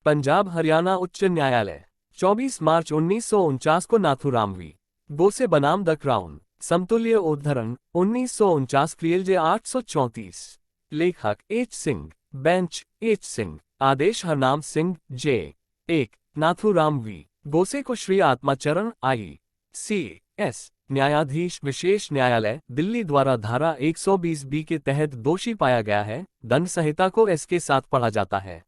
पंजाब हरियाणा उच्च न्यायालय 24 मार्च 1949 को नाथूराम वी बोसे बनाम द क्राउन समतुल्य उद्धरण 1949 क्लियलजे 834। लेखक H Singh. Bench H Singh. आदेश हरनाम सिंह जे। 1 नाथूराम वी बोसे को श्री आत्माचरण आई सी एस न्यायाधीश विशेष न्यायालय दिल्ली द्वारा धारा 120 बी के तहत दोषी पाया गया है। दंड संहिता को एस के साथ पढ़ा जाता है।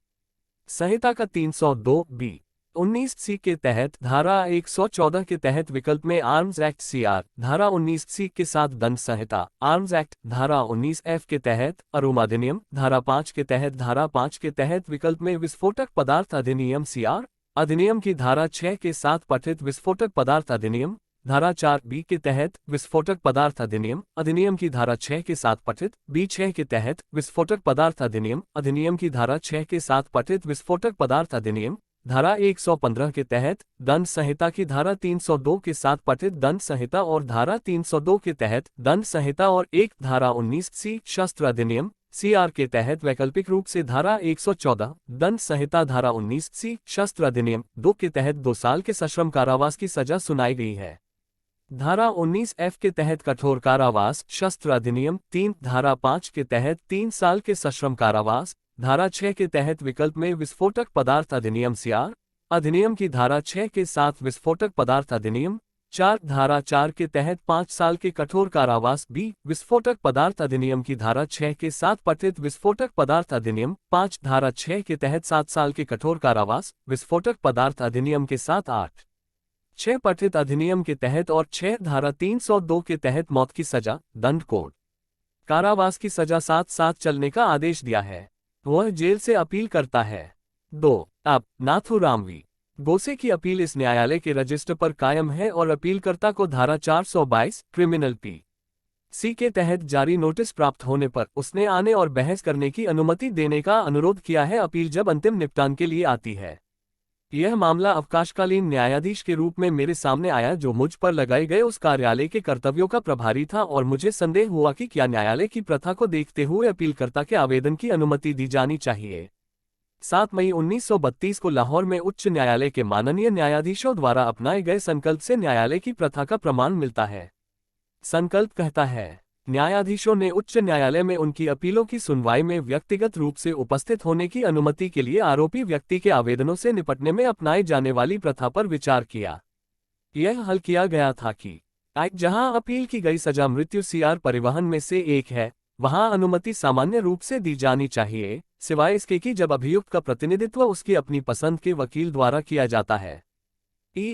संहिता का 302 बी 19 सी के तहत धारा 114 के तहत विकल्प में आर्म्स एक्ट सीआर धारा 19 सी के साथ दंड संहिता आर्म्स एक्ट धारा 19 एफ के तहत अरुम अधिनियम धारा 5 के तहत धारा 5 के तहत विकल्प में विस्फोटक पदार्थ अधिनियम सीआर अधिनियम की धारा 6 के साथ पठित विस्फोटक पदार्थ अधिनियम धारा 4 बी के तहत विस्फोटक पदार्थ अधिनियम की धारा 6 के साथ पठित बी 6 के तहत विस्फोटक पदार्थ अधिनियम की धारा 6 के साथ पठित विस्फोटक पदार्थ अधिनियम धारा 115 के तहत दंड संहिता की धारा 302 के साथ पठित दंड संहिता और धारा 302 के तहत दंड संहिता और एक धारा 19 सी शस्त्र अधिनियम सीआर के तहत वैकल्पिक रूप से धारा 114 दंड संहिता धारा 19 सी शस्त्र अधिनियम 2 के तहत 2 साल के सश्रम कारावास की सजा सुनाई गई है। धारा 19 एफ के तहत कठोर कारावास शस्त्र अधिनियम 3 धारा 5 के तहत 3 साल के सश्रम कारावास धारा 6 के तहत विकल्प में विस्फोटक पदार्थ अधिनियम सीआर अधिनियम की धारा 6 के साथ विस्फोटक पदार्थ अधिनियम 4 धारा 4 के तहत 5 साल के कठोर कारावास बी विस्फोटक पदार्थ अधिनियम की धारा 6 के साथ पठित विस्फोटक पदार्थ अधिनियम 5 धारा 6 के तहत 7 साल के कठोर कारावास विस्फोटक पदार्थ अधिनियम के साथ 8 6 पठित अधिनियम के तहत और 6 धारा 302 के तहत मौत की सजा दंड कोड कारावास की सजा साथ साथ चलने का आदेश दिया है। वह जेल से अपील करता है। 2 अब नाथूराम वी बोसे की अपील इस न्यायालय के रजिस्टर पर कायम है और अपीलकर्ता को धारा 422 क्रिमिनल पी सी के तहत जारी नोटिस प्राप्त होने पर उसने आने और बहस करने की अनुमति देने का अनुरोध किया है। अपील जब अंतिम निपटान के लिए आती है। यह मामला अवकाशकालीन न्यायाधीश के रूप में मेरे सामने आया जो मुझ पर लगाए गए उस कार्यालय के कर्तव्यों का प्रभारी था और मुझे संदेह हुआ कि क्या न्यायालय की प्रथा को देखते हुए अपीलकर्ता के आवेदन की अनुमति दी जानी चाहिए। 7 मई 1932 को लाहौर में उच्च न्यायालय के माननीय न्यायाधीशों द्वारा अपनाए गए संकल्प से न्यायालय की प्रथा का प्रमाण मिलता है। संकल्प कहता है न्यायाधीशों ने उच्च न्यायालय में उनकी अपीलों की सुनवाई में व्यक्तिगत रूप से उपस्थित होने की अनुमति के लिए आरोपी व्यक्ति के आवेदनों से निपटने में अपनाई जाने वाली प्रथा पर विचार किया। यह हल किया गया था कि जहां अपील की गई सजा मृत्यु सीआर परिवहन में से एक है वहां अनुमति सामान्य रूप से दी जानी चाहिए सिवाय इसके कि जब अभियुक्त का प्रतिनिधित्व उसकी अपनी पसंद के वकील द्वारा किया जाता है।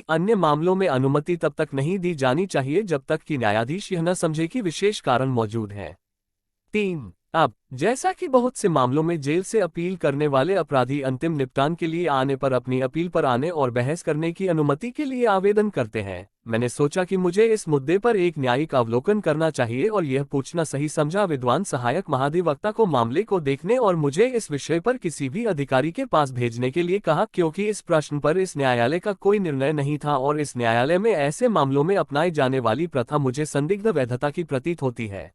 अन्य मामलों में अनुमति तब तक नहीं दी जानी चाहिए जब तक कि न्यायाधीश यह न समझे कि विशेष कारण मौजूद है। 3 अब जैसा कि बहुत से मामलों में जेल से अपील करने वाले अपराधी अंतिम निपटान के लिए आने पर अपनी अपील पर आने और बहस करने की अनुमति के लिए आवेदन करते हैं, मैंने सोचा कि मुझे इस मुद्दे पर एक न्यायिक अवलोकन करना चाहिए और यह पूछना सही समझा विद्वान सहायक महाधिवक्ता को मामले को देखने और मुझे इस विषय पर किसी भी अधिकारी के पास भेजने के लिए कहा क्योंकि इस प्रश्न पर इस न्यायालय का कोई निर्णय नहीं था और इस न्यायालय में ऐसे मामलों में अपनाई जाने वाली प्रथा मुझे संदिग्ध वैधता की प्रतीत होती है।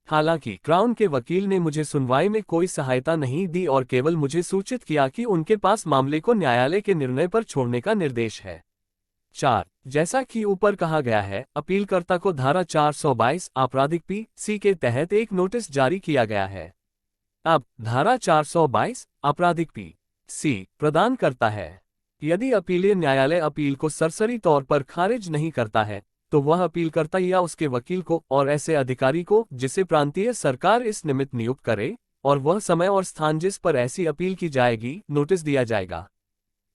हालांकि क्राउन के वकील ने मुझे सुनवाई में कोई सहायता नहीं दी और केवल मुझे सूचित किया कि उनके पास मामले को न्यायालय के निर्णय पर छोड़ने का निर्देश है। 4 जैसा कि ऊपर कहा गया है अपीलकर्ता को धारा 422 आपराधिक पी सी के तहत एक नोटिस जारी किया गया है। अब धारा 422 आपराधिक पी सी प्रदान करता है यदि अपीलीय न्यायालय अपील को सरसरी तौर पर खारिज नहीं करता है तो वह अपीलकर्ता या उसके वकील को और ऐसे अधिकारी को जिसे प्रांतीय सरकार इस निमित्त नियुक्त करे और वह समय और स्थान जिस पर ऐसी अपील की जाएगी नोटिस दिया जाएगा,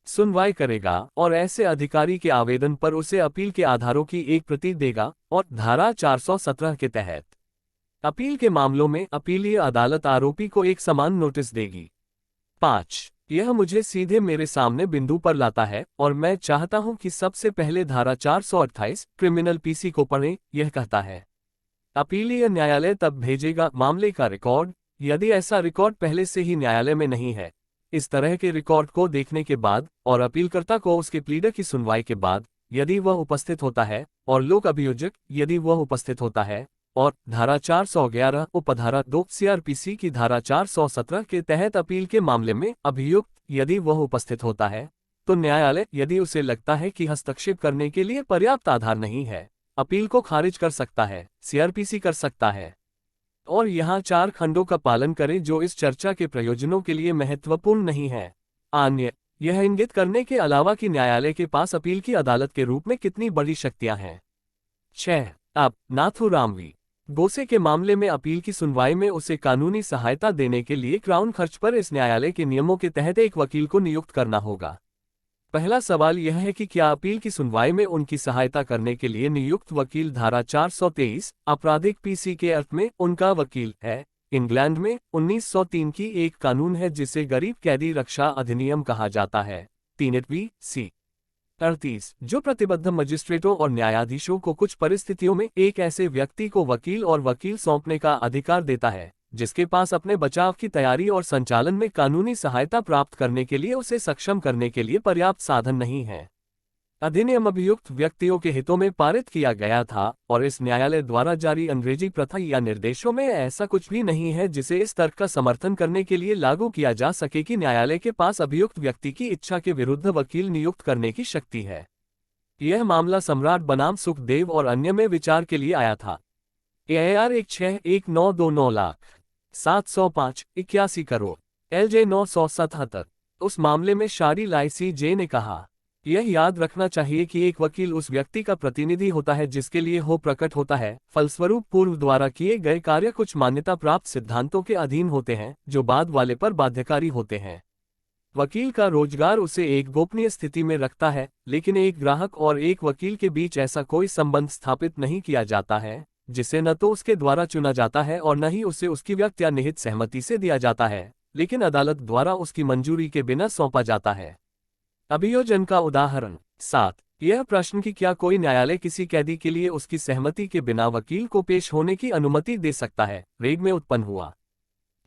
सुनवाई करेगा और ऐसे अधिकारी के आवेदन पर उसे अपील के आधारों की एक प्रति देगा और धारा 417 के तहत अपील के मामलों में अपीलीय अदालत आरोपी को एक समान नोटिस देगी। 5 यह मुझे सीधे मेरे सामने बिंदु पर लाता है और मैं चाहता हूं कि सबसे पहले धारा 428 क्रिमिनल पीसी को पढ़ें। यह कहता है अपीलीय न्यायालय तब भेजेगा मामले का रिकॉर्ड यदि ऐसा रिकॉर्ड पहले से ही न्यायालय में नहीं है। इस तरह के रिकॉर्ड को देखने के बाद और अपीलकर्ता को उसके प्लीडर की सुनवाई के बाद यदि वह उपस्थित होता है और लोक अभियोजक यदि वह उपस्थित होता है और धारा 411 उपधारा 2 सीआरपीसी की धारा 417 के तहत अपील के मामले में अभियुक्त यदि वह उपस्थित होता है तो न्यायालय, यदि उसे लगता है कि हस्तक्षेप करने के लिए पर्याप्त आधार नहीं है, अपील को खारिज कर सकता है, सीआरपीसी कर सकता है। और यहाँ 4 खंडों का पालन करें जो इस चर्चा के प्रयोजनों के लिए महत्वपूर्ण नहीं है। अन्य, यह इंगित करने के अलावा कि न्यायालय के पास अपील की अदालत के रूप में कितनी बड़ी शक्तियां हैं। 6. अब नाथूराम वी. गोसे के मामले में अपील की सुनवाई में उसे कानूनी सहायता देने के लिए क्राउन खर्च पर इस न्यायालय के नियमों के तहत एक वकील को नियुक्त करना होगा। पहला सवाल यह है कि क्या अपील की सुनवाई में उनकी सहायता करने के लिए नियुक्त वकील धारा 423 आपराधिक पीसी के अर्थ में उनका वकील है। इंग्लैंड में 1903 की एक कानून है जिसे गरीब कैदी रक्षा अधिनियम कहा जाता है। 3 सी 38 जो प्रतिबद्ध मजिस्ट्रेटों और न्यायाधीशों को कुछ परिस्थितियों में एक ऐसे व्यक्ति को वकील और वकील सौंपने का अधिकार देता है जिसके पास अपने बचाव की तैयारी और संचालन में कानूनी सहायता प्राप्त करने के लिए उसे सक्षम करने के लिए पर्याप्त साधन नहीं है। अधिनियम अभियुक्त व्यक्तियों के हितों में पारित किया गया था और इस न्यायालय द्वारा जारी अंग्रेजी प्रथा या निर्देशों में ऐसा कुछ भी नहीं है जिसे इस तर्क का समर्थन करने के लिए लागू किया जा सके कि न्यायालय के पास अभियुक्त व्यक्ति की इच्छा के विरुद्ध वकील नियुक्त करने की शक्ति है। यह मामला सम्राट बनाम सुखदेव और अन्य में विचार के लिए आया था। AIR 161929 lakh 705 crore LJ 977। उस मामले में शारी लाइसी जे ने कहा, यह याद रखना चाहिए कि एक वकील उस व्यक्ति का प्रतिनिधि होता है जिसके लिए हो प्रकट होता है। फलस्वरूप पूर्व द्वारा किए गए कार्य कुछ मान्यता प्राप्त सिद्धांतों के अधीन होते हैं जो बाद वाले पर बाध्यकारी होते हैं। वकील का रोजगार उसे एक गोपनीय स्थिति में रखता है, लेकिन एक ग्राहक और एक वकील के बीच ऐसा कोई संबंध स्थापित नहीं किया जाता है जिसे न तो उसके द्वारा चुना जाता है और न ही उसे उसकी व्यक्त या निहित सहमति से दिया जाता है, लेकिन अदालत द्वारा उसकी मंजूरी के बिना सौंपा जाता है। अभियोजन का उदाहरण 7 यह प्रश्न कि क्या कोई न्यायालय किसी कैदी के लिए उसकी सहमति के बिना वकील को पेश होने की अनुमति दे सकता है, रेग में उत्पन्न हुआ।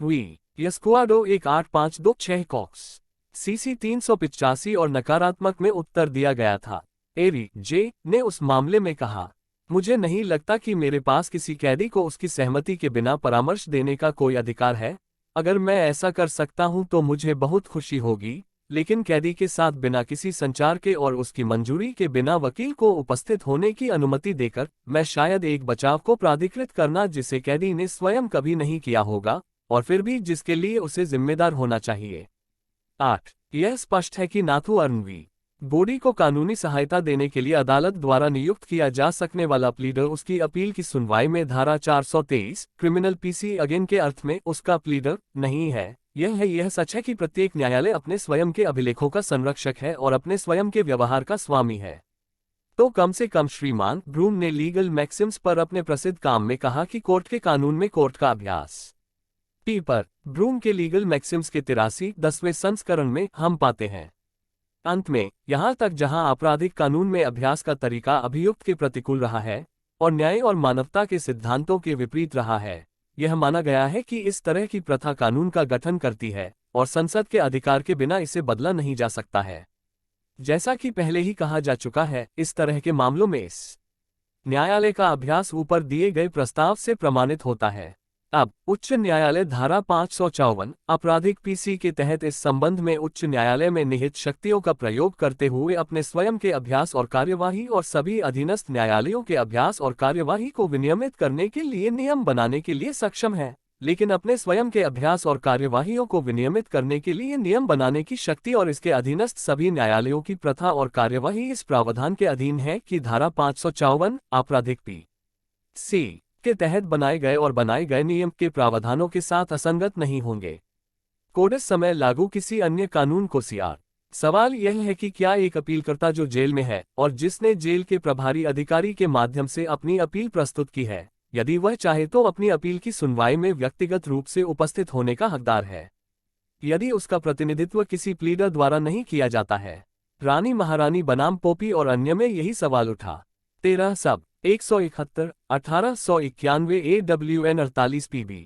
वी यस्कुआडो 18526 कॉक्स CC 385 और नकारात्मक में उत्तर दिया गया था। एरी जे ने उस मामले में कहा, मुझे नहीं लगता कि मेरे पास किसी कैदी को उसकी सहमति के बिना परामर्श देने का कोई अधिकार है। अगर मैं ऐसा कर सकता हूं तो मुझे बहुत खुशी होगी, लेकिन कैदी के साथ बिना किसी संचार के और उसकी मंजूरी के बिना वकील को उपस्थित होने की अनुमति देकर मैं शायद एक बचाव को प्राधिकृत करना जिसे कैदी ने स्वयं कभी नहीं किया होगा और फिर भी जिसके लिए उसे जिम्मेदार होना चाहिए। 8 यह स्पष्ट है कि नाथू अर्नवी बोडी को कानूनी सहायता देने के लिए अदालत द्वारा नियुक्त किया जा सकने वाला प्लीडर उसकी अपील की सुनवाई में धारा 423 क्रिमिनल पीसी अगेन के अर्थ में उसका प्लीडर नहीं है। यह सच है कि प्रत्येक न्यायालय अपने स्वयं के अभिलेखों का संरक्षक है और अपने स्वयं के व्यवहार का स्वामी है। तो कम से कम श्रीमान ब्रूम ने लीगल मैक्सिम्स पर अपने प्रसिद्ध काम में कहा कि कोर्ट के कानून में कोर्ट का अभ्यास पर ब्रूम के लीगल मैक्सिम्स के 83वें संस्करण में हम पाते हैं। अंत में, यहाँ तक जहाँ आपराधिक कानून में अभ्यास का तरीका अभियुक्त के प्रतिकूल रहा है और न्याय और मानवता के सिद्धांतों के विपरीत रहा है, यह माना गया है कि इस तरह की प्रथा कानून का गठन करती है और संसद के अधिकार के बिना इसे बदला नहीं जा सकता है। जैसा कि पहले ही कहा जा चुका है, इस तरह के मामलों में इस न्यायालय का अभ्यास ऊपर दिए गए प्रस्ताव से प्रमाणित होता है। अब उच्च न्यायालय धारा 554 आपराधिक पीसी के तहत इस संबंध में उच्च न्यायालय में निहित शक्तियों का प्रयोग करते हुए अपने स्वयं के अभ्यास और कार्यवाही और सभी अधीनस्थ न्यायालयों के अभ्यास और कार्यवाही को विनियमित करने के लिए नियम बनाने के लिए सक्षम है, लेकिन अपने स्वयं के अभ्यास और कार्यवाहियों को विनियमित करने के लिए नियम बनाने की शक्ति और इसके अधीनस्थ सभी न्यायालयों की प्रथा और कार्यवाही इस प्रावधान के अधीन है कि धारा 554 आपराधिक पी.सी. के तहत बनाए गए नियम के प्रावधानों के साथ असंगत नहीं होंगे। कोड इस समय लागू किसी अन्य कानून को सीआर। सवाल यह है कि क्या एक अपीलकर्ता जो जेल में है और जिसने जेल के प्रभारी अधिकारी के माध्यम से अपनी अपील प्रस्तुत की है, यदि वह चाहे तो अपनी अपील की सुनवाई में व्यक्तिगत रूप से उपस्थित होने का हकदार है, यदि उसका प्रतिनिधित्व किसी प्लीडर द्वारा नहीं किया जाता है। रानी महारानी बनाम पोपी और अन्य में यही सवाल उठा। 13 सब 171 1891 AWN 48 PB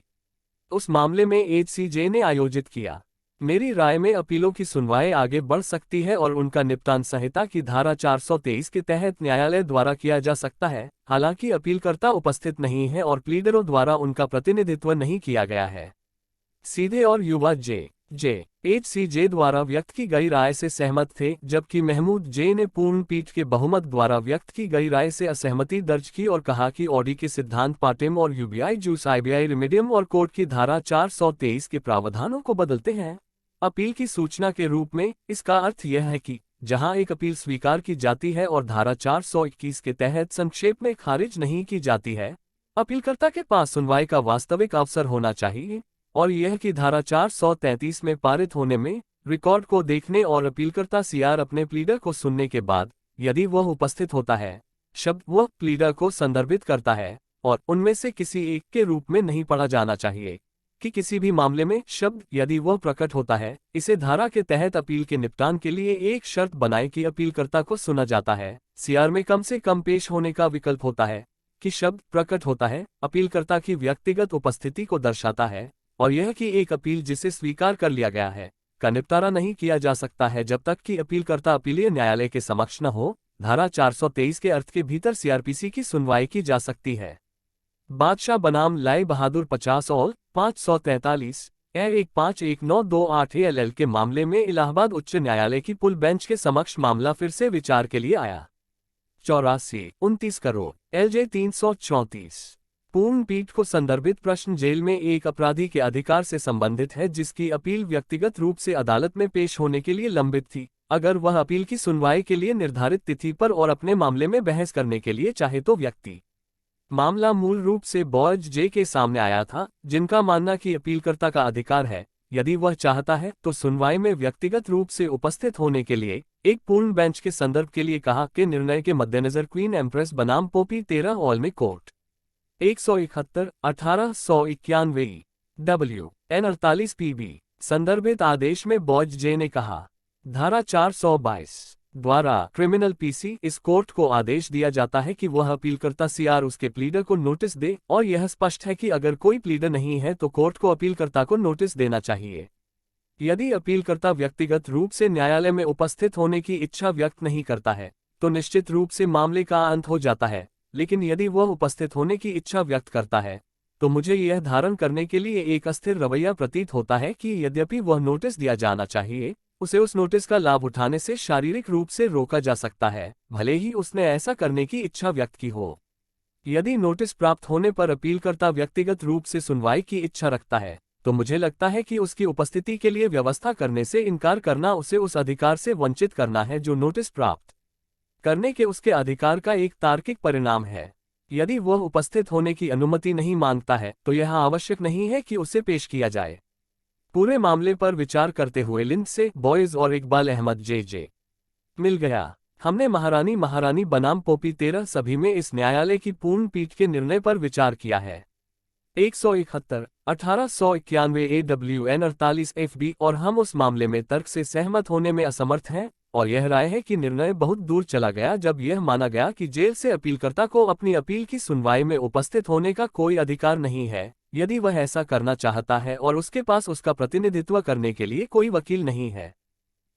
उस मामले में HCJ ने आयोजित किया। मेरी राय में अपीलों की सुनवाई आगे बढ़ सकती है और उनका निपटान संहिता की धारा 423 के तहत न्यायालय द्वारा किया जा सकता है, हालांकि अपीलकर्ता उपस्थित नहीं है और प्लीडरों द्वारा उनका प्रतिनिधित्व नहीं किया गया है। सीधे और युवा जे जे HCJ द्वारा व्यक्त की गई राय से सहमत थे, जबकि महमूद जे ने पूर्ण पीठ के बहुमत द्वारा व्यक्त की गई राय से असहमति दर्ज की और कहा कि ऑडी के सिद्धांत पाटेम और यूबीआई जूस IBI रिमेडियम और कोर्ट की धारा 423 के प्रावधानों को बदलते हैं। अपील की सूचना के रूप में इसका अर्थ यह है कि जहां एक अपील स्वीकार की जाती है और धारा 421 के तहत संक्षेप में खारिज नहीं की जाती है, अपीलकर्ता के पास सुनवाई का वास्तविक अवसर होना चाहिए, और यह कि धारा 433 में पारित होने में रिकॉर्ड को देखने और अपीलकर्ता CR अपने प्लीडर को सुनने के बाद, यदि वह उपस्थित होता है, शब्द वह प्लीडर को संदर्भित करता है और उनमें से किसी एक के रूप में नहीं पढ़ा जाना चाहिए कि किसी भी मामले में शब्द यदि वह प्रकट होता है, इसे धारा के तहत अपील के निपटान के लिए एक शर्त बनाए कि अपीलकर्ता को सुना जाता है। CR में कम से कम पेश होने का विकल्प होता है कि शब्द प्रकट होता है अपीलकर्ता की व्यक्तिगत उपस्थिति को दर्शाता है, और यह कि एक अपील जिसे स्वीकार कर लिया गया है का निपटारा नहीं किया जा सकता है जब तक कि अपीलकर्ता अपीलीय न्यायालय के समक्ष न हो। धारा 423 के अर्थ के भीतर CRPC की सुनवाई की जा सकती है। बादशाह बनाम लाई बहादुर 50 और 543 A151928 ALL के मामले में इलाहाबाद उच्च न्यायालय की पुल बेंच के समक्ष मामला फिर से विचार के लिए आया। 84-29 करोड़ LJ 334। पूर्ण पीठ को संदर्भित प्रश्न जेल में एक अपराधी के अधिकार से संबंधित है जिसकी अपील व्यक्तिगत रूप से अदालत में पेश होने के लिए लंबित थी, अगर वह अपील की सुनवाई के लिए निर्धारित तिथि पर और अपने मामले में बहस करने के लिए चाहे तो व्यक्ति। मामला मूल रूप से बॉयज जे के सामने आया था, जिनका मानना कि अपीलकर्ता का अधिकार है, यदि वह चाहता है तो सुनवाई में व्यक्तिगत रूप से उपस्थित होने के लिए एक पूर्ण बेंच के संदर्भ के लिए कहा कि निर्णय के मद्देनजर क्वीन एम्प्रेस बनाम Poppy 13 all court 171-1891 WN 48 PB संदर्भित आदेश में बॉयज जे ने कहा, धारा 422 द्वारा क्रिमिनल PC इस कोर्ट को आदेश दिया जाता है कि वह अपीलकर्ता CR उसके प्लीडर को नोटिस दे, और यह स्पष्ट है कि अगर कोई प्लीडर नहीं है तो कोर्ट को अपीलकर्ता को नोटिस देना चाहिए। यदि अपीलकर्ता व्यक्तिगत रूप से न्यायालय में उपस्थित होने की इच्छा व्यक्त नहीं करता है तो निश्चित रूप से मामले का अंत हो जाता है, लेकिन यदि वह उपस्थित होने की इच्छा व्यक्त करता है तो मुझे यह धारण करने के लिए एक अस्थिर रवैया प्रतीत होता है कि यद्यपि वह नोटिस दिया जाना चाहिए, उसे उस नोटिस का लाभ उठाने से शारीरिक रूप से रोका जा सकता है, भले ही उसने ऐसा करने की इच्छा व्यक्त की हो। यदि नोटिस प्राप्त होने पर अपीलकर्ता व्यक्तिगत रूप से सुनवाई की इच्छा रखता है तो मुझे लगता है कि उसकी उपस्थिति के लिए व्यवस्था करने से इनकार करना उसे उस अधिकार से वंचित करना है जो नोटिस प्राप्त करने के उसके अधिकार का एक तार्किक परिणाम है। यदि वह उपस्थित होने की अनुमति नहीं मांगता है तो यह आवश्यक नहीं है कि उसे पेश किया जाए। पूरे मामले पर विचार करते हुए लिंडसे बॉयज और इकबाल अहमद जे मिल गया। हमने महारानी बनाम पोपी 13 सभी में इस न्यायालय की पूर्ण पीठ के निर्णय पर विचार किया है। 171-1891 AWN 48 FB और हम उस मामले में तर्क से सहमत होने में असमर्थ हैं, और यह राय है कि निर्णय बहुत दूर चला गया जब यह माना गया कि जेल से अपीलकर्ता को अपनी अपील की सुनवाई में उपस्थित होने का कोई अधिकार नहीं है, यदि वह ऐसा करना चाहता है और उसके पास उसका प्रतिनिधित्व करने के लिए कोई वकील नहीं है।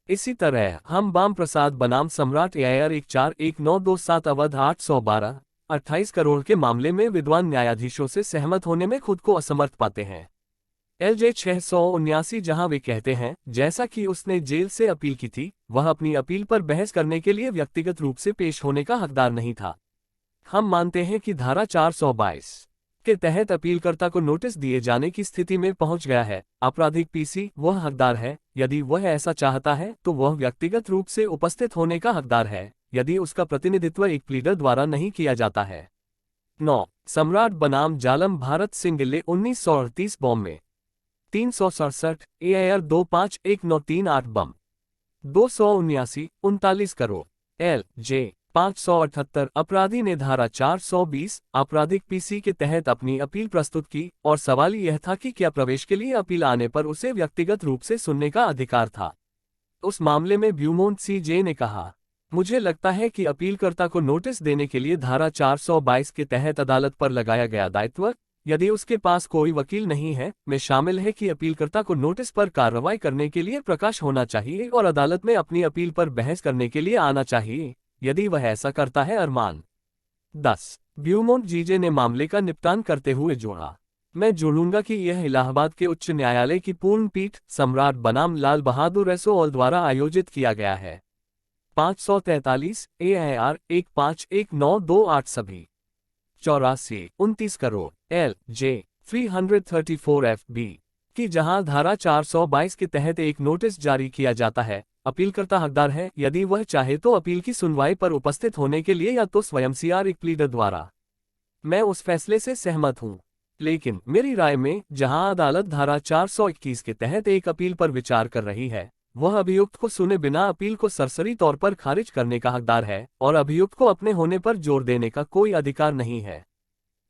इसी तरह हम बाम प्रसाद बनाम सम्राट AIR 141927 अवध 812-28 करोड़ के मामले में विद्वान न्यायाधीशों से सहमत होने में खुद को असमर्थ पाते हैं। LJ 679 जहां वे कहते हैं, जैसा कि उसने जेल से अपील की थी, वह अपनी अपील पर बहस करने के लिए व्यक्तिगत रूप से पेश होने का हकदार नहीं था। हम मानते हैं कि धारा 422 के तहत अपीलकर्ता को नोटिस दिए जाने की स्थिति में पहुंच गया है। आपराधिक PC वह हकदार है, यदि वह ऐसा चाहता है तो वह व्यक्तिगत रूप से उपस्थित होने का हकदार है, यदि उसका प्रतिनिधित्व एक प्लीडर द्वारा नहीं किया जाता है। 9 सम्राट बनाम जालम भारत सिंह दिल्ली 1938 बॉम्बे 367 AIR 251938 बम 279-39 करोड़ LJ 578 अपराधी ने धारा 420 आपराधिक PC के तहत अपनी अपील प्रस्तुत की, और सवाल यह था कि क्या प्रवेश के लिए अपील आने पर उसे व्यक्तिगत रूप से सुनने का अधिकार था। उस मामले में ब्यूमोंट CJ ने कहा, मुझे लगता है कि अपीलकर्ता को नोटिस देने के लिए धारा 422 के तहत अदालत पर लगाया गया दायित्व, यदि उसके पास कोई वकील नहीं है, में शामिल है कि अपीलकर्ता को नोटिस पर कार्रवाई करने के लिए प्रकाश होना चाहिए और अदालत में अपनी अपील पर बहस करने के लिए आना चाहिए, यदि वह ऐसा करता है। अरमान 10 ब्यूमोंट जीजे ने मामले का निपटान करते हुए जोड़ा, मैं जोड़ूंगा कि यह इलाहाबाद के उच्च न्यायालय की पूर्ण पीठ सम्राट बनाम लाल बहादुर ऐसोल द्वारा आयोजित किया गया है। 543 AIR 151928 सभी 84-29 करोड़ LJ 334 FB कि जहां धारा 422 के तहत एक नोटिस जारी किया जाता है, अपीलकर्ता हकदार है यदि वह चाहे तो अपील की सुनवाई पर उपस्थित होने के लिए या तो स्वयं एक प्लीडर द्वारा। मैं उस फैसले से सहमत हूं, लेकिन मेरी राय में जहां अदालत धारा 421 के तहत एक अपील पर विचार कर रही है, वह अभियुक्त को सुने बिना अपील को सरसरी तौर पर खारिज करने का हकदार है और अभियुक्त को अपने होने पर जोर देने का कोई अधिकार नहीं है।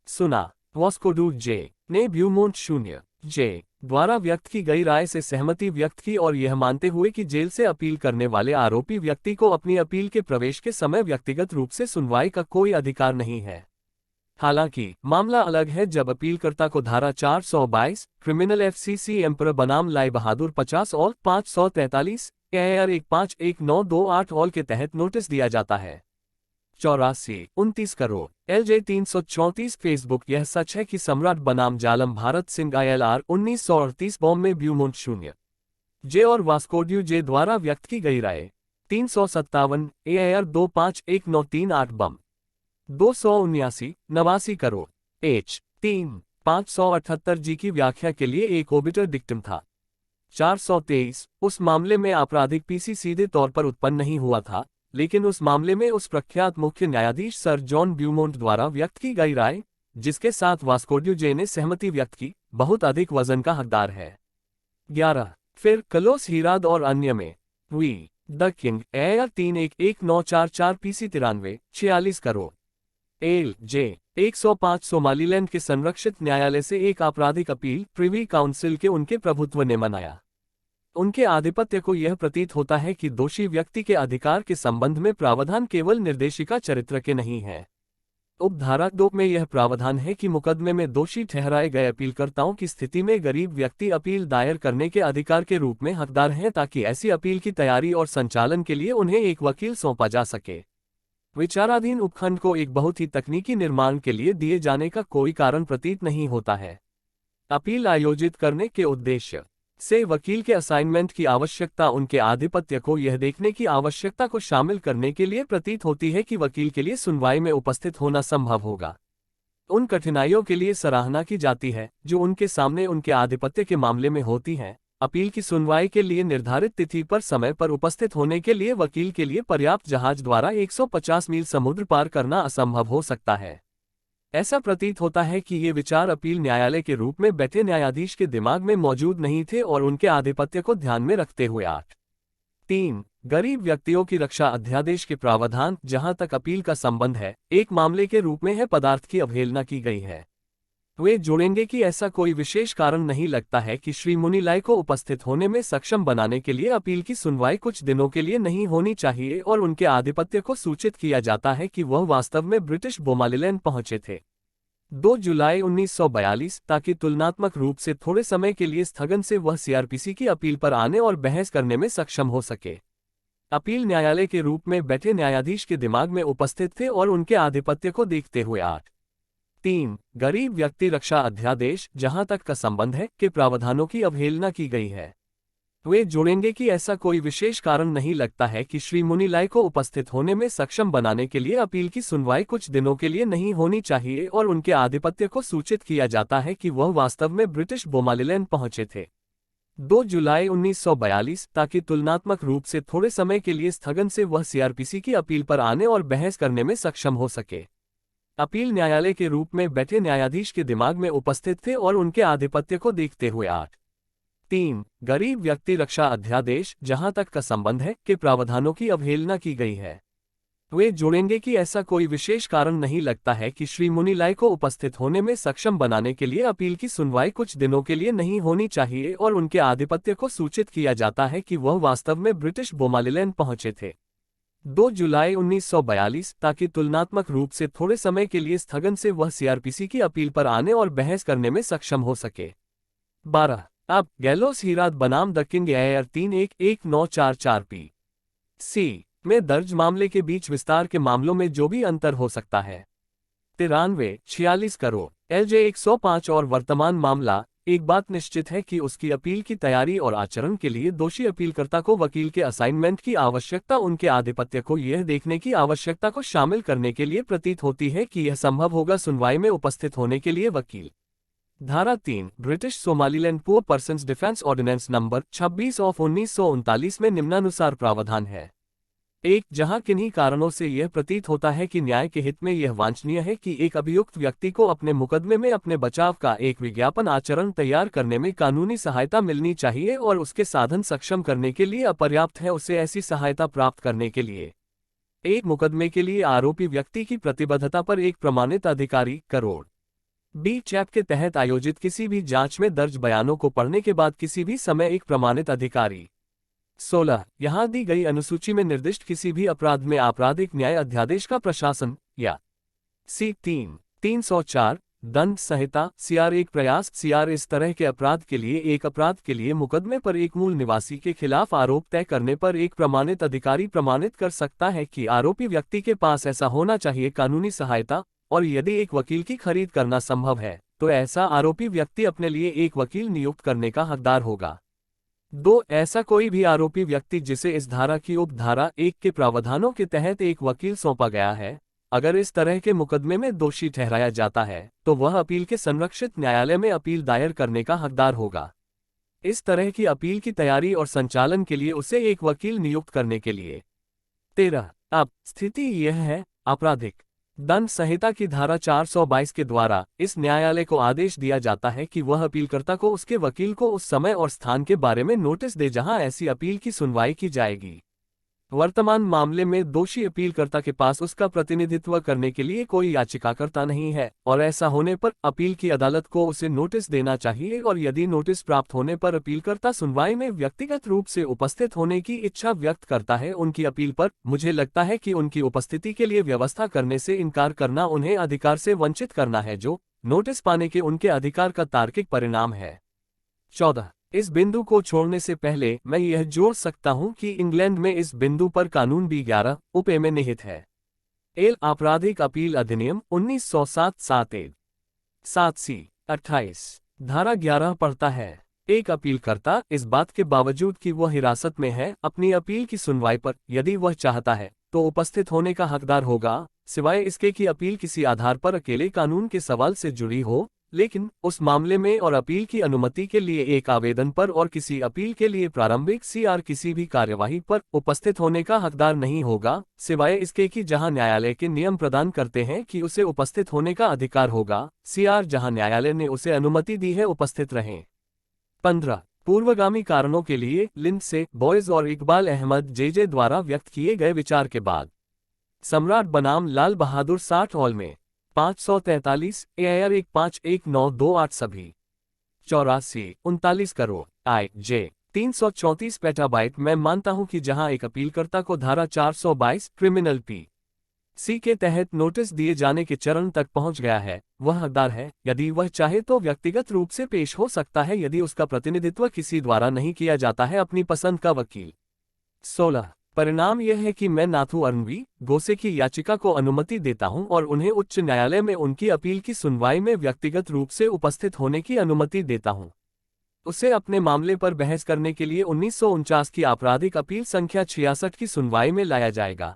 सुना वॉस्कोडू जे ने ब्यूमोंट 0 जे द्वारा व्यक्त की गई राय से सहमति व्यक्त की और यह मानते हुए कि जेल से अपील करने वाले आरोपी व्यक्ति को अपनी अपील के प्रवेश के समय व्यक्तिगत रूप से सुनवाई का कोई अधिकार नहीं है। हालांकि मामला अलग है जब अपीलकर्ता को धारा 422 क्रिमिनल FCC एम्पर बनाम लाई बहादुर 50 और 543 AIR 151928 ऑल के तहत नोटिस दिया जाता है। 84-29 करोड़ LJ 334 फेसबुक यह सच है कि सम्राट बनाम जालम भारत सिंह ILR 1938 बॉम्बे ब्यूमोंट 0 जे और वास्कोड्यू जे द्वारा व्यक्त की गई राय 357 AIR 251938 बम 279 करोड़ H 3 578 जी की व्याख्या के लिए एक ओबिटर डिक्टम था। 423 उस मामले में आपराधिक PC सीधे तौर पर उत्पन्न नहीं हुआ था, लेकिन उस मामले में उस प्रख्यात मुख्य न्यायाधीश सर जॉन ब्यूमोंट द्वारा व्यक्त की गई राय, जिसके साथ वास्कोड्यू जे ने सहमति व्यक्त की, बहुत अधिक वजन का हकदार है। 11 फिर कलोस हीराद और अन्य में v the king AIR 311944 PC 93 करोड़ LJ 105 सोमालीलैंड के संरक्षित न्यायालय से एक आपराधिक अपील प्रिवी काउंसिल के उनके प्रभुत्व ने मनाया। उनके आधिपत्य को यह प्रतीत होता है कि दोषी व्यक्ति के अधिकार के संबंध में प्रावधान केवल निर्देशिका चरित्र के नहीं है। उपधारा 2 में यह प्रावधान है कि मुकदमे में दोषी ठहराए गए अपीलकर्ताओं की स्थिति में गरीब व्यक्ति अपील दायर करने के अधिकार के रूप में हकदार हैं ताकि ऐसी अपील की तैयारी और संचालन के लिए उन्हें एक वकील सौंपा जा सके। विचाराधीन उपखंड को एक बहुत ही तकनीकी निर्माण के लिए दिए जाने का कोई कारण प्रतीत नहीं होता है। अपील आयोजित करने के उद्देश्य से वकील के असाइनमेंट की आवश्यकता उनके आधिपत्य को यह देखने की आवश्यकता को शामिल करने के लिए प्रतीत होती है कि वकील के लिए सुनवाई में उपस्थित होना संभव होगा। उन कठिनाइयों के लिए सराहना की जाती है जो उनके सामने उनके आधिपत्य के मामले में होती हैं। अपील की सुनवाई के लिए निर्धारित तिथि पर समय पर उपस्थित होने के लिए वकील के लिए पर्याप्त जहाज द्वारा 150 मील समुद्र पार करना असंभव हो सकता है। ऐसा प्रतीत होता है कि ये विचार अपील न्यायालय के रूप में बैठे न्यायाधीश के दिमाग में मौजूद नहीं थे और उनके आधिपत्य को ध्यान में रखते हुए 8-3 गरीब व्यक्तियों की रक्षा अध्यादेश के प्रावधान जहां तक अपील का संबंध है एक मामले के रूप में है पदार्थ की अवहेलना की गई है। वे जोड़ेंगे कि ऐसा कोई विशेष कारण नहीं लगता है कि श्री मुनीलाल को उपस्थित होने में सक्षम बनाने के लिए अपील की सुनवाई कुछ दिनों के लिए नहीं होनी चाहिए और उनके आधिपत्य को सूचित किया जाता है कि वह वास्तव में ब्रिटिश बोमालीलैंड पहुंचे थे 2 जुलाई 1942 ताकि तुलनात्मक रूप से थोड़े समय के लिए स्थगन से वह CRPC की अपील पर आने और बहस करने में सक्षम हो सके। अपील न्यायालय के रूप में बैठे न्यायाधीश के दिमाग में उपस्थित थे और उनके आधिपत्य को देखते हुए 8-3 गरीब व्यक्ति रक्षा अध्यादेश जहां तक का संबंध है के प्रावधानों की अवहेलना की गई है। वे जोड़ेंगे कि ऐसा कोई विशेष कारण नहीं लगता है कि श्री मुनीलाल को उपस्थित होने में सक्षम बनाने के लिए अपील की सुनवाई कुछ दिनों के लिए नहीं होनी चाहिए और उनके आधिपत्य को सूचित किया जाता है कि वह वास्तव में ब्रिटिश बोमालीलैंड पहुंचे थे 2 जुलाई 1942 ताकि तुलनात्मक रूप से थोड़े समय के लिए स्थगन से वह CRPC की अपील पर आने और बहस करने में सक्षम हो सके। अपील न्यायालय के रूप में बैठे न्यायाधीश के दिमाग में उपस्थित थे और उनके आधिपत्य को देखते हुए 8-3 गरीब व्यक्ति रक्षा अध्यादेश जहां तक का संबंध है के प्रावधानों की अवहेलना की गई है। वे जोड़ेंगे कि ऐसा कोई विशेष कारण नहीं लगता है कि श्री मुनीलाल को उपस्थित होने में सक्षम बनाने के लिए अपील की सुनवाई कुछ दिनों के लिए नहीं होनी चाहिए और उनके आधिपत्य को सूचित किया जाता है कि वह वास्तव में ब्रिटिश बोमालीलैंड पहुंचे थे 2 जुलाई 1942 ताकि तुलनात्मक रूप से थोड़े समय के लिए स्थगन से वह CRPC की अपील पर आने और बहस करने में सक्षम हो सके। 12 अब गैलोस हीराद बनाम द किंग AIR 311944 PC में दर्ज मामले के बीच विस्तार के मामलों में जो भी अंतर हो सकता है 93-46 करोड़ LJ 105 और वर्तमान मामला। एक बात निश्चित है कि उसकी अपील की तैयारी और आचरण के लिए दोषी अपीलकर्ता को वकील के असाइनमेंट की आवश्यकता उनके आधिपत्य को यह देखने की आवश्यकता को शामिल करने के लिए प्रतीत होती है कि यह संभव होगा सुनवाई में उपस्थित होने के लिए वकील। धारा 3 British Somaliland poor persons defence ordinance number 26 of 1939 में निम्नानुसार प्रावधान है। 1 जहां किन्हीं कारणों से यह प्रतीत होता है कि न्याय के हित में यह वांछनीय है कि एक अभियुक्त व्यक्ति को अपने मुकदमे में अपने बचाव का एक विज्ञापन आचरण तैयार करने में कानूनी सहायता मिलनी चाहिए और उसके साधन सक्षम करने के लिए अपर्याप्त है उसे ऐसी सहायता प्राप्त करने के लिए। एक मुकदमे के लिए आरोपी व्यक्ति की प्रतिबद्धता पर एक प्रमाणित अधिकारी करोड़ बी चैप के तहत आयोजित किसी भी जांच में दर्ज बयानों को पढ़ने के बाद किसी भी समय एक प्रमाणित अधिकारी। 16 यहाँ दी गई अनुसूची में निर्दिष्ट किसी भी अपराध में आपराधिक न्याय अध्यादेश का प्रशासन या C3/304 दंड संहिता CR एक प्रयास CR इस तरह के अपराध के लिए एक अपराध के लिए मुकदमे पर एक मूल निवासी के खिलाफ आरोप तय करने पर एक प्रमाणित अधिकारी प्रमाणित कर सकता है कि आरोपी व्यक्ति के पास ऐसा होना चाहिए कानूनी सहायता, और यदि एक वकील की खरीद करना संभव है तो ऐसा आरोपी व्यक्ति अपने लिए एक वकील नियुक्त करने का हकदार होगा। 2 ऐसा कोई भी आरोपी व्यक्ति जिसे इस धारा की उपधारा 1 के प्रावधानों के तहत एक वकील सौंपा गया है, अगर इस तरह के मुकदमे में दोषी ठहराया जाता है तो वह अपील के संरक्षित न्यायालय में अपील दायर करने का हकदार होगा। इस तरह की अपील की तैयारी और संचालन के लिए उसे एक वकील नियुक्त करने के लिए। 13 अब स्थिति यह है, आपराधिक दंड संहिता की धारा 422 के द्वारा इस न्यायालय को आदेश दिया जाता है कि वह अपीलकर्ता को उसके वकील को उस समय और स्थान के बारे में नोटिस दे जहां ऐसी अपील की सुनवाई की जाएगी। वर्तमान मामले में दोषी अपीलकर्ता के पास उसका प्रतिनिधित्व करने के लिए कोई याचिकाकर्ता नहीं है और ऐसा होने पर अपील की अदालत को उसे नोटिस देना चाहिए, और यदि नोटिस प्राप्त होने पर अपीलकर्ता सुनवाई में व्यक्तिगत रूप से उपस्थित होने की इच्छा व्यक्त करता है उनकी अपील पर, मुझे लगता है कि उनकी उपस्थिति के लिए व्यवस्था करने से इनकार करना उन्हें अधिकार से वंचित करना है जो नोटिस पाने के उनके अधिकार का तार्किक परिणाम है। 14 इस बिंदु को छोड़ने से पहले मैं यह जोड़ सकता हूं कि इंग्लैंड में इस बिंदु पर कानून B11 उपए में निहित है। आपराधिक अपील अधिनियम 1907 7C 28 धारा 11 पढ़ता है, एक अपीलकर्ता इस बात के बावजूद कि वह हिरासत में है अपनी अपील की सुनवाई पर यदि वह चाहता है तो उपस्थित होने का हकदार होगा, सिवाय इसके कि अपील किसी आधार पर अकेले कानून के सवाल से जुड़ी हो, लेकिन उस मामले में और अपील की अनुमति के लिए एक आवेदन पर और किसी अपील के लिए प्रारंभिक CR किसी भी कार्यवाही पर उपस्थित होने का हकदार नहीं होगा, सिवाय इसके कि जहां न्यायालय के नियम प्रदान करते हैं कि उसे उपस्थित होने का अधिकार होगा, CR जहां न्यायालय ने उसे अनुमति दी है उपस्थित रहें। 15 पूर्वगामी कारणों के लिए लिंडसे बॉयज और इकबाल अहमद JJ द्वारा व्यक्त किए गए विचार के बाद सम्राट बनाम लाल बहादुर 60 हॉल में 543 AIR 151928 सभी 84 करोड़ IJ 334 पेटाबाइट। मैं मानता हूं कि जहां एक अपीलकर्ता को धारा 422 क्रिमिनल PC के तहत नोटिस दिए जाने के चरण तक पहुंच गया है, वह हकदार है, यदि वह चाहे तो व्यक्तिगत रूप से पेश हो सकता है यदि उसका प्रतिनिधित्व किसी द्वारा नहीं किया जाता है अपनी पसंद का वकील। 16 परिणाम यह है कि मैं नाथू अरुणवी गोसे की याचिका को अनुमति देता हूं और उन्हें उच्च न्यायालय में उनकी अपील की सुनवाई में व्यक्तिगत रूप से उपस्थित होने की अनुमति देता हूं। उसे अपने मामले पर बहस करने के लिए 1949 की आपराधिक अपील संख्या 66 की सुनवाई में लाया जाएगा।